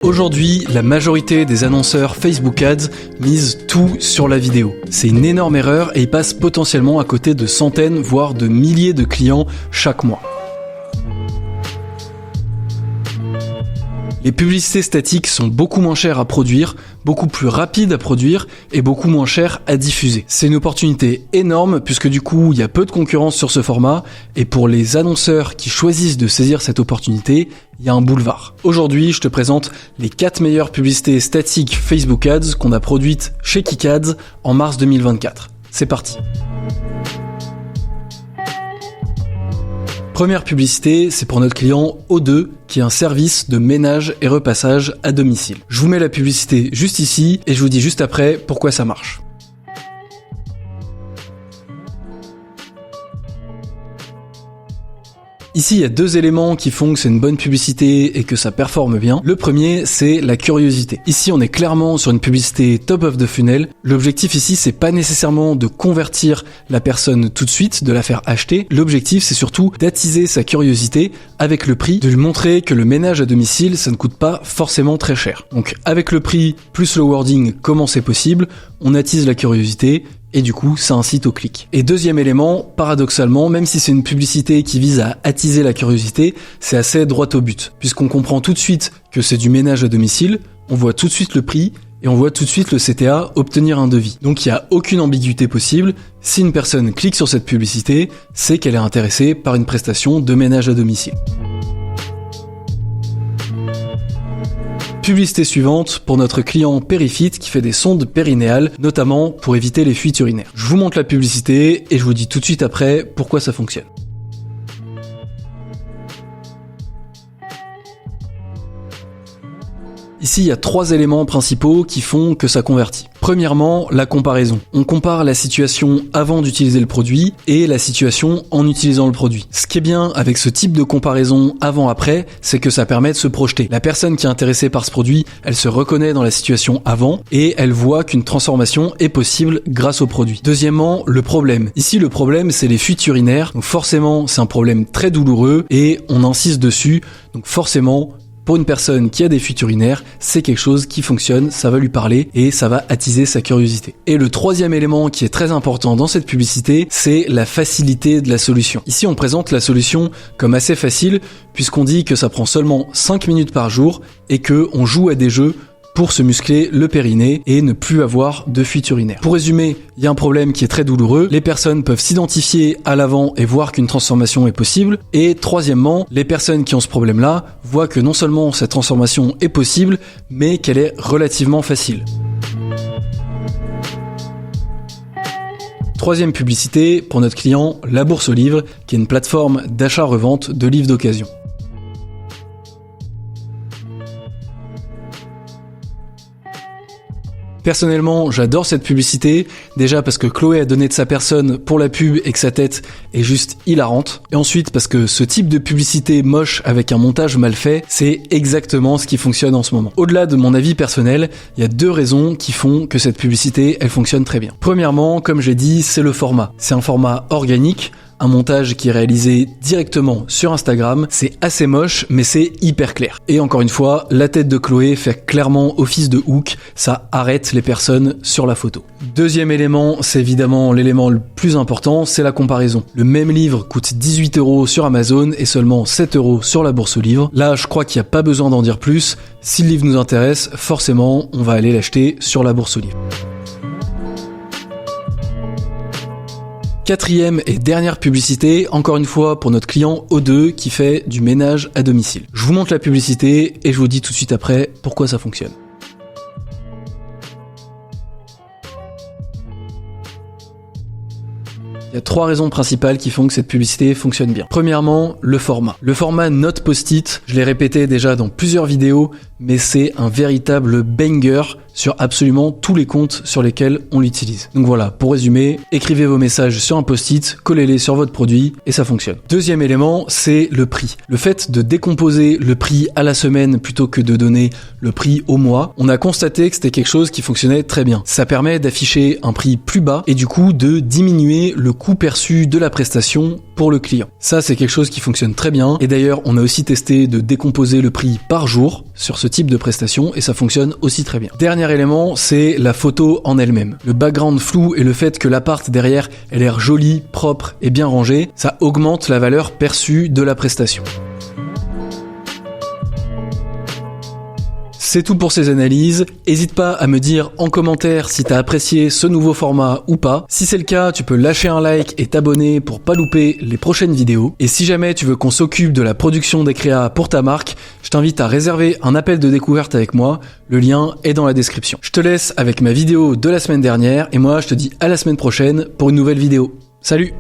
Aujourd'hui, la majorité des annonceurs Facebook Ads misent tout sur la vidéo. C'est une énorme erreur et ils passent potentiellement à côté de centaines, voire de milliers de clients chaque mois. Les publicités statiques sont beaucoup moins chères à produire, beaucoup plus rapides à produire et beaucoup moins chères à diffuser. C'est une opportunité énorme puisque du coup, il y a peu de concurrence sur ce format et pour les annonceurs qui choisissent de saisir cette opportunité, il y a un boulevard. Aujourd'hui, je te présente les 4 meilleures publicités statiques Facebook Ads qu'on a produites chez KickAds en mars 2024. C'est parti. Première publicité, c'est pour notre client O2 qui est un service de ménage et repassage à domicile. Je vous mets la publicité juste ici et je vous dis juste après pourquoi ça marche. Ici, il y a 2 éléments qui font que c'est une bonne publicité et que ça performe bien. Le premier, c'est la curiosité. Ici, on est clairement sur une publicité top of the funnel. L'objectif ici, c'est pas nécessairement de convertir la personne tout de suite, de la faire acheter. L'objectif, c'est surtout d'attiser sa curiosité avec le prix, de lui montrer que le ménage à domicile, ça ne coûte pas forcément très cher. Donc, avec le prix plus le wording, comment c'est possible, on attise la curiosité. Et du coup, ça incite au clic. Et deuxième élément, paradoxalement, même si c'est une publicité qui vise à attiser la curiosité, c'est assez droit au but. Puisqu'on comprend tout de suite que c'est du ménage à domicile, on voit tout de suite le prix, et on voit tout de suite le CTA obtenir un devis. Donc il n'y a aucune ambiguïté possible. Si une personne clique sur cette publicité, c'est qu'elle est intéressée par une prestation de ménage à domicile. Publicité suivante pour notre client Perifit qui fait des sondes périnéales, notamment pour éviter les fuites urinaires. Je vous montre la publicité et je vous dis tout de suite après pourquoi ça fonctionne. Ici, il y a 3 éléments principaux qui font que ça convertit. Premièrement, la comparaison. On compare la situation avant d'utiliser le produit et la situation en utilisant le produit. Ce qui est bien avec ce type de comparaison avant-après, c'est que ça permet de se projeter. La personne qui est intéressée par ce produit, elle se reconnaît dans la situation avant et elle voit qu'une transformation est possible grâce au produit. Deuxièmement, le problème. Ici, le problème, c'est les fuites urinaires. Donc forcément, c'est un problème très douloureux et on insiste dessus. Donc forcément, pour une personne qui a des fuites urinaires, c'est quelque chose qui fonctionne, ça va lui parler et ça va attiser sa curiosité. Et le troisième élément qui est très important dans cette publicité, c'est la facilité de la solution. Ici, on présente la solution comme assez facile puisqu'on dit que ça prend seulement 5 minutes par jour et que on joue à des jeux pour se muscler le périnée et ne plus avoir de fuite urinaire. Pour résumer, il y a un problème qui est très douloureux, les personnes peuvent s'identifier à l'avant et voir qu'une transformation est possible, et troisièmement, les personnes qui ont ce problème-là voient que non seulement cette transformation est possible, mais qu'elle est relativement facile. Troisième publicité pour notre client, La Bourse aux Livres, qui est une plateforme d'achat-revente de livres d'occasion. Personnellement, j'adore cette publicité, déjà parce que Chloé a donné de sa personne pour la pub et que sa tête est juste hilarante. Et ensuite parce que ce type de publicité moche avec un montage mal fait, c'est exactement ce qui fonctionne en ce moment. Au-delà de mon avis personnel, il y a 2 raisons qui font que cette publicité, elle fonctionne très bien. Premièrement, comme j'ai dit, c'est le format. C'est un format organique, un montage qui est réalisé directement sur Instagram. C'est assez moche, mais c'est hyper clair. Et encore une fois, la tête de Chloé fait clairement office de hook. Ça arrête les personnes sur la photo. Deuxième élément, c'est évidemment l'élément le plus important, c'est la comparaison. Le même livre coûte 18 € sur Amazon et seulement 7 € sur la Bourse aux Livres. Là, je crois qu'il n'y a pas besoin d'en dire plus. Si le livre nous intéresse, forcément, on va aller l'acheter sur la Bourse aux Livres. Quatrième et dernière publicité, encore une fois pour notre client O2 qui fait du ménage à domicile. Je vous montre la publicité et je vous dis tout de suite après pourquoi ça fonctionne. Il y a 3 raisons principales qui font que cette publicité fonctionne bien. Premièrement, le format. Le format note post-it, je l'ai répété déjà dans plusieurs vidéos, mais c'est un véritable banger sur absolument tous les comptes sur lesquels on l'utilise. Donc voilà, pour résumer, écrivez vos messages sur un post-it, collez-les sur votre produit et ça fonctionne. Deuxième élément, c'est le prix. Le fait de décomposer le prix à la semaine plutôt que de donner le prix au mois, on a constaté que c'était quelque chose qui fonctionnait très bien. Ça permet d'afficher un prix plus bas et du coup de diminuer le coût perçu de la prestation pour le client. Ça, c'est quelque chose qui fonctionne très bien. Et d'ailleurs, on a aussi testé de décomposer le prix par jour sur ce type de prestation et ça fonctionne aussi très bien. Dernier élément, c'est la photo en elle-même. Le background flou et le fait que l'appart derrière ait l'air joli, propre et bien rangé, ça augmente la valeur perçue de la prestation. C'est tout pour ces analyses. N'hésite pas à me dire en commentaire si t'as apprécié ce nouveau format ou pas. Si c'est le cas, tu peux lâcher un like et t'abonner pour pas louper les prochaines vidéos. Et si jamais tu veux qu'on s'occupe de la production des créas pour ta marque, je t'invite à réserver un appel de découverte avec moi. Le lien est dans la description. Je te laisse avec ma vidéo de la semaine dernière et moi je te dis à la semaine prochaine pour une nouvelle vidéo. Salut!